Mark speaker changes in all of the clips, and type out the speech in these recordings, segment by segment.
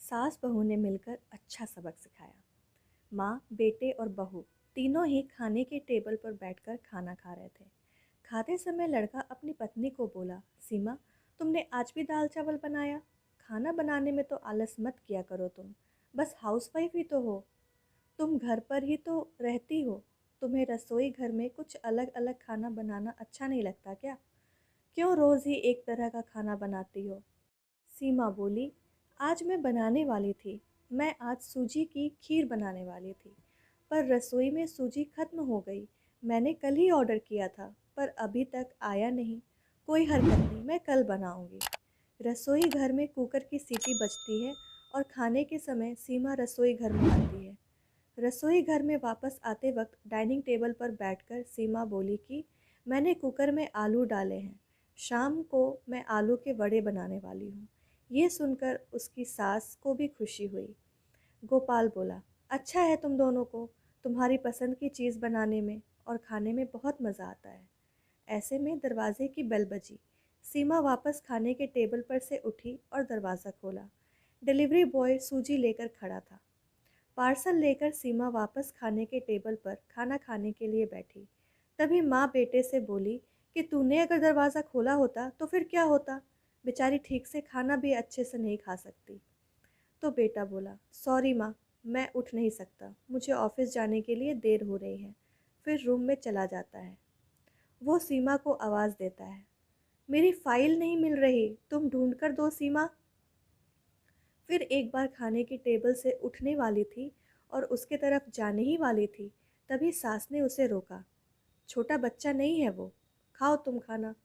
Speaker 1: सास बहू ने मिलकर अच्छा सबक सिखाया। माँ, बेटे और बहू तीनों ही खाने के टेबल पर बैठकर खाना खा रहे थे। खाते समय लड़का अपनी पत्नी को बोला, सीमा, तुमने आज भी दाल चावल बनाया? खाना बनाने में तो आलस मत किया करो तुम, बस हाउसवाइफ ही तो हो। तुम घर पर ही तो रहती हो। तुम्हें रसोई घर में कुछ अलग अलग खाना बनाना अच्छा नहीं लगता क्या? क्यों रोज़ ही एक तरह का खाना बनाती हो? सीमा बोली, आज मैं बनाने वाली थी। मैं आज सूजी की खीर बनाने वाली थी, पर रसोई में सूजी खत्म हो गई। मैंने कल ही ऑर्डर किया था, पर अभी तक आया नहीं। कोई हरकत नहीं, मैं कल बनाऊंगी। रसोई घर में कुकर की सीटी बजती है और खाने के समय सीमा रसोई घर में आती है। रसोई घर में वापस आते वक्त डाइनिंग टेबल पर बैठकर सीमा बोली कि मैंने कुकर में आलू डाले हैं। शाम को मैं आलू के वड़े बनाने वाली हूँ। ये सुनकर उसकी सास को भी खुशी हुई। गोपाल बोला, अच्छा है तुम दोनों को, तुम्हारी पसंद की चीज़ बनाने में और खाने में बहुत मज़ा आता है। ऐसे में दरवाजे की बेल बजी। सीमा वापस खाने के टेबल पर से उठी और दरवाज़ा खोला। डिलीवरी बॉय सूजी लेकर खड़ा था। पार्सल लेकर सीमा वापस खाने के टेबल पर खाना खाने के लिए बैठी। तभी माँ बेटे से बोली कि तूने अगर दरवाज़ा खोला होता तो फिर क्या होता? बेचारी ठीक से खाना भी अच्छे से नहीं खा सकती। तो बेटा बोला, सॉरी माँ, मैं उठ नहीं सकता, मुझे ऑफिस जाने के लिए देर हो रही है। फिर रूम में चला जाता है। वो सीमा को आवाज़ देता है, मेरी फाइल नहीं मिल रही, तुम ढूंढ कर दो सीमा। फिर एक बार खाने की टेबल से उठने वाली थी और उसके तरफ जाने ही वाली थी, तभी सास ने उसे रोका। छोटा बच्चा नहीं है वो, खाओ तुम खाना।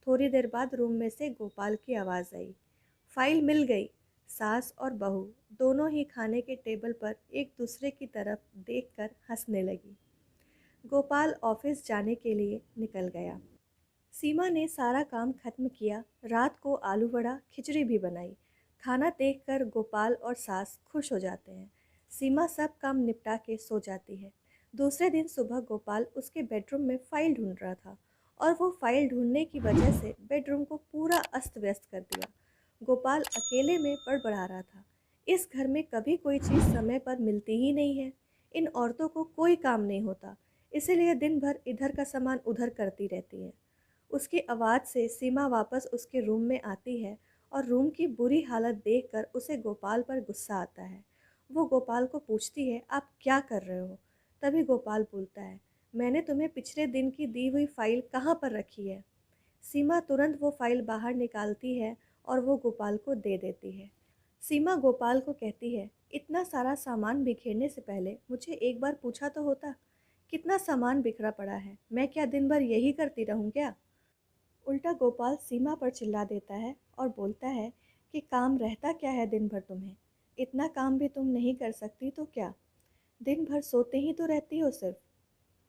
Speaker 1: थोड़ी देर बाद रूम में से गोपाल की आवाज़ आई, फाइल मिल गई। सास और बहू दोनों ही खाने के टेबल पर एक दूसरे की तरफ देखकर हंसने लगी। गोपाल ऑफिस जाने के लिए निकल गया। सीमा ने सारा काम खत्म किया। रात को आलू वड़ा खिचड़ी भी बनाई। खाना देखकर गोपाल और सास खुश हो जाते हैं। सीमा सब काम निपटा के सो जाती है। दूसरे दिन सुबह गोपाल उसके बेडरूम में फाइल ढूंढ रहा था और वो फाइल ढूंढने की वजह से बेडरूम को पूरा अस्त व्यस्त कर दिया। गोपाल अकेले में बड़बड़ा रहा था, इस घर में कभी कोई चीज़ समय पर मिलती ही नहीं है। इन औरतों को कोई काम नहीं होता, इसीलिए दिन भर इधर का सामान उधर करती रहती है। उसकी आवाज़ से सीमा वापस उसके रूम में आती है और रूम की बुरी हालत देखकर उसे गोपाल पर गुस्सा आता है। वो गोपाल को पूछती है, आप क्या कर रहे हो? तभी गोपाल बोलता है, मैंने तुम्हें पिछले दिन की दी हुई फाइल कहाँ पर रखी है? सीमा तुरंत वो फाइल बाहर निकालती है और वो गोपाल को दे देती है। सीमा गोपाल को कहती है, इतना सारा सामान बिखेरने से पहले मुझे एक बार पूछा तो होता। कितना सामान बिखरा पड़ा है, मैं क्या दिन भर यही करती रहूं क्या? उल्टा गोपाल सीमा पर चिल्ला देता है और बोलता है कि काम रहता क्या है दिन भर तुम्हें? इतना काम भी तुम नहीं कर सकती तो क्या? दिन भर सोते ही तो रहती हो सिर्फ।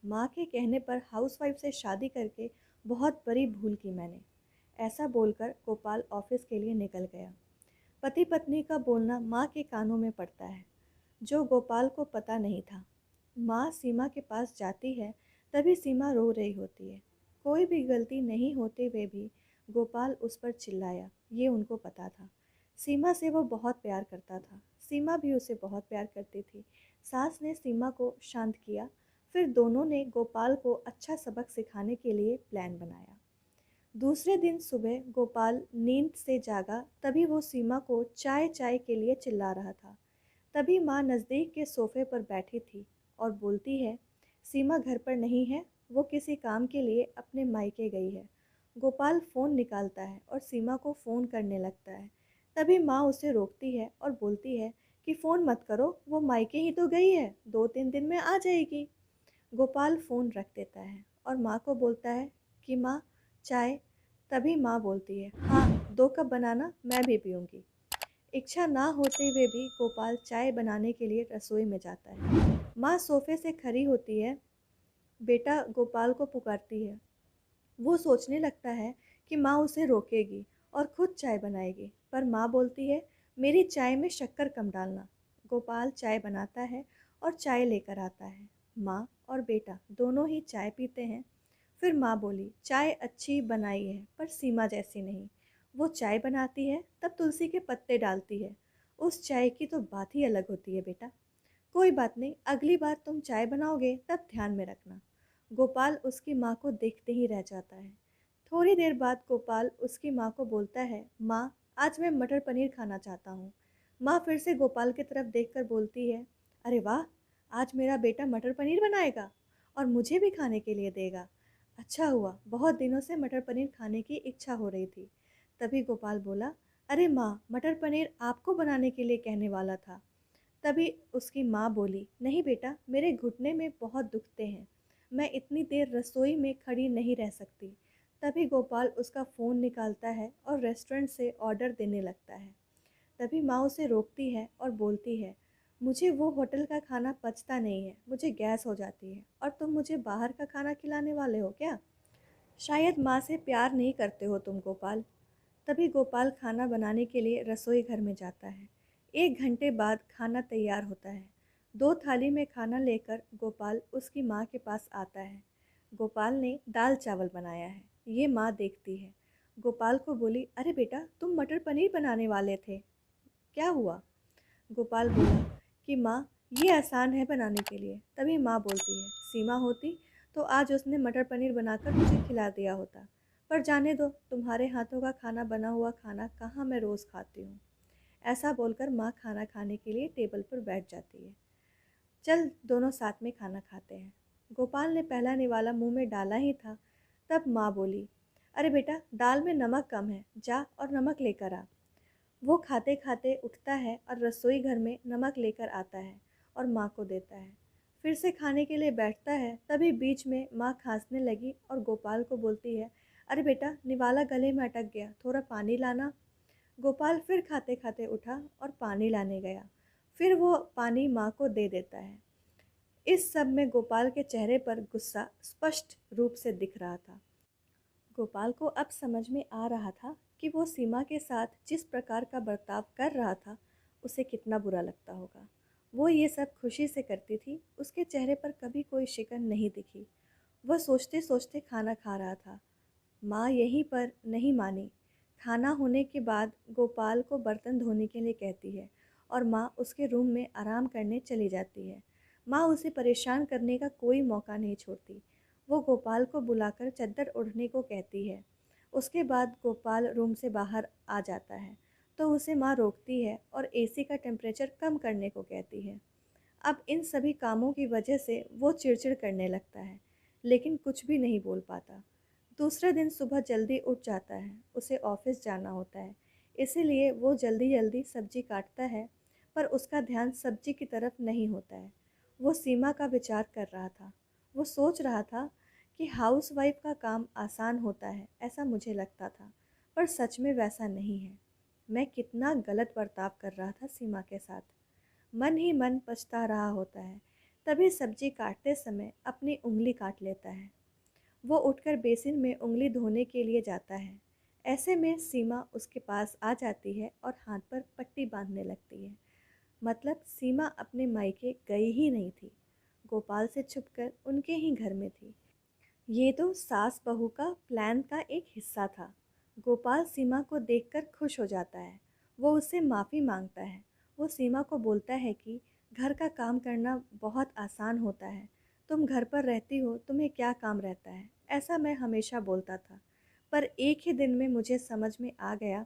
Speaker 1: माँ के कहने पर हाउसवाइफ से शादी करके बहुत बड़ी भूल की मैंने। ऐसा बोलकर गोपाल ऑफिस के लिए निकल गया। पति पत्नी का बोलना माँ के कानों में पड़ता है, जो गोपाल को पता नहीं था। माँ सीमा के पास जाती है, तभी सीमा रो रही होती है। कोई भी गलती नहीं होते हुए भी गोपाल उस पर चिल्लाया, ये उनको पता था। सीमा से वो बहुत प्यार करता था, सीमा भी उसे बहुत प्यार करती थी। सास ने सीमा को शांत किया। फिर दोनों ने गोपाल को अच्छा सबक सिखाने के लिए प्लान बनाया। दूसरे दिन सुबह गोपाल नींद से जागा, तभी वो सीमा को चाय चाय के लिए चिल्ला रहा था। तभी माँ नज़दीक के सोफे पर बैठी थी और बोलती है, सीमा घर पर नहीं है, वो किसी काम के लिए अपने मायके गई है। गोपाल फ़ोन निकालता है और सीमा को फ़ोन करने लगता है। तभी माँ उसे रोकती है और बोलती है कि फ़ोन मत करो, वो मायके ही तो गई है, 2-3 दिन में आ जाएगी। गोपाल फ़ोन रख देता है और माँ को बोलता है कि माँ, चाय। तभी माँ बोलती है, हाँ 2 कप बनाना, मैं भी पीऊँगी। इच्छा ना होते हुए भी गोपाल चाय बनाने के लिए रसोई में जाता है। माँ सोफे से खड़ी होती है, बेटा गोपाल को पुकारती है। वो सोचने लगता है कि माँ उसे रोकेगी और खुद चाय बनाएगी, पर माँ बोलती है, मेरी चाय में शक्कर कम डालना। गोपाल चाय बनाता है और चाय लेकर आता है। माँ और बेटा दोनों ही चाय पीते हैं। फिर माँ बोली, चाय अच्छी बनाई है पर सीमा जैसी नहीं। वो चाय बनाती है तब तुलसी के पत्ते डालती है उस चाय की तो बात ही अलग होती है बेटा। कोई बात नहीं, अगली बार तुम चाय बनाओगे तब ध्यान में रखना। गोपाल उसकी माँ को देखते ही रह जाता है। थोड़ी देर बाद गोपाल उसकी माँ को बोलता है, माँ, आज मैं मटर पनीर खाना चाहता हूँ। माँ फिर से गोपाल की तरफ देखकर बोलती है, अरे वाह, आज मेरा बेटा मटर पनीर बनाएगा और मुझे भी खाने के लिए देगा। अच्छा हुआ, बहुत दिनों से मटर पनीर खाने की इच्छा हो रही थी। तभी गोपाल बोला, अरे माँ, मटर पनीर आपको बनाने के लिए कहने वाला था। तभी उसकी माँ बोली, नहीं बेटा, मेरे घुटने में बहुत दुखते हैं, मैं इतनी देर रसोई में खड़ी नहीं रह सकती। तभी गोपाल उसका फ़ोन निकालता है और रेस्टोरेंट से ऑर्डर देने लगता है। तभी माँ उसे रोकती है और बोलती है, मुझे वो होटल का खाना पचता नहीं है, मुझे गैस हो जाती है और तुम मुझे बाहर का खाना खिलाने वाले हो क्या? शायद माँ से प्यार नहीं करते हो तुम गोपाल। तभी गोपाल खाना बनाने के लिए रसोई घर में जाता है। 1 घंटे बाद खाना तैयार होता है। 2 थाली में खाना लेकर गोपाल उसकी माँ के पास आता है। गोपाल ने दाल चावल बनाया है। ये माँ देखती है। गोपाल को बोली, अरे बेटा, तुम मटर पनीर बनाने वाले थे, क्या हुआ? गोपाल बोला कि माँ, ये आसान है बनाने के लिए। तभी माँ बोलती है, सीमा होती तो आज उसने मटर पनीर बनाकर मुझे खिला दिया होता। पर जाने दो, तुम्हारे हाथों का खाना बना हुआ खाना कहाँ मैं रोज़ खाती हूँ। ऐसा बोलकर माँ खाना खाने के लिए टेबल पर बैठ जाती है। चल दोनों साथ में खाना खाते हैं। गोपाल ने पहला निवाला मुंह में डाला ही था, तब माँ बोली, अरे बेटा, दाल में नमक कम है, जा और नमक लेकर आ। वो खाते खाते उठता है और रसोई घर में नमक लेकर आता है और माँ को देता है। फिर से खाने के लिए बैठता है, तभी बीच में माँ खांसने लगी और गोपाल को बोलती है, अरे बेटा, निवाला गले में अटक गया, थोड़ा पानी लाना। गोपाल फिर खाते खाते उठा और पानी लाने गया। फिर वो पानी माँ को दे देता है। इस सब में गोपाल के चेहरे पर गुस्सा स्पष्ट रूप से दिख रहा था। गोपाल को अब समझ में आ रहा था कि वो सीमा के साथ जिस प्रकार का बर्ताव कर रहा था, उसे कितना बुरा लगता होगा। वो ये सब खुशी से करती थी, उसके चेहरे पर कभी कोई शिकन नहीं दिखी। वह सोचते सोचते खाना खा रहा था। माँ यहीं पर नहीं मानी। खाना होने के बाद गोपाल को बर्तन धोने के लिए कहती है और माँ उसके रूम में आराम करने चली जाती है। माँ उसे परेशान करने का कोई मौका नहीं छोड़ती। वो गोपाल को बुलाकर चद्दर ओढ़ने को कहती है। उसके बाद गोपाल रूम से बाहर आ जाता है तो उसे माँ रोकती है और एसी का टेम्परेचर कम करने को कहती है। अब इन सभी कामों की वजह से वो चिड़चिड़ करने लगता है, लेकिन कुछ भी नहीं बोल पाता। दूसरे दिन सुबह जल्दी उठ जाता है, उसे ऑफिस जाना होता है, इसीलिए वो जल्दी जल्दी सब्जी काटता है, पर उसका ध्यान सब्जी की तरफ नहीं होता है। वो सीमा का विचार कर रहा था। वो सोच रहा था कि हाउसवाइफ का काम आसान होता है, ऐसा मुझे लगता था, पर सच में वैसा नहीं है। मैं कितना गलत बर्ताव कर रहा था सीमा के साथ। मन ही मन पछता रहा होता है। तभी सब्जी काटते समय अपनी उंगली काट लेता है। वो उठकर बेसिन में उंगली धोने के लिए जाता है। ऐसे में सीमा उसके पास आ जाती है और हाथ पर पट्टी बांधने लगती है। मतलब सीमा अपने मायके गई ही नहीं थी, गोपाल से छुपकर उनके ही घर में थी। ये तो सास बहू का प्लान का एक हिस्सा था। गोपाल सीमा को देखकर खुश हो जाता है। वो उससे माफ़ी मांगता है। वो सीमा को बोलता है कि घर का काम करना बहुत आसान होता है। तुम घर पर रहती हो, तुम्हें क्या काम रहता है, ऐसा मैं हमेशा बोलता था। पर एक ही दिन में मुझे समझ में आ गया,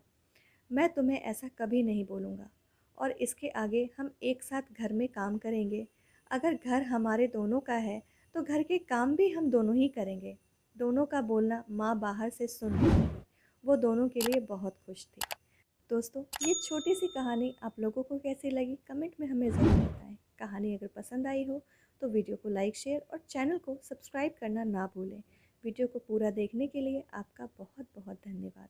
Speaker 1: मैं तुम्हें ऐसा कभी नहीं बोलूँगा। और इसके आगे हम एक साथ घर में काम करेंगे। अगर घर हमारे दोनों का है तो घर के काम भी हम दोनों ही करेंगे। दोनों का बोलना माँ बाहर से सुन रही थी। वो दोनों के लिए बहुत खुश थी। दोस्तों, ये छोटी सी कहानी आप लोगों को कैसी लगी, कमेंट में हमें ज़रूर बताएं। कहानी अगर पसंद आई हो तो वीडियो को लाइक, शेयर और चैनल को सब्सक्राइब करना ना भूलें। वीडियो को पूरा देखने के लिए आपका बहुत बहुत धन्यवाद।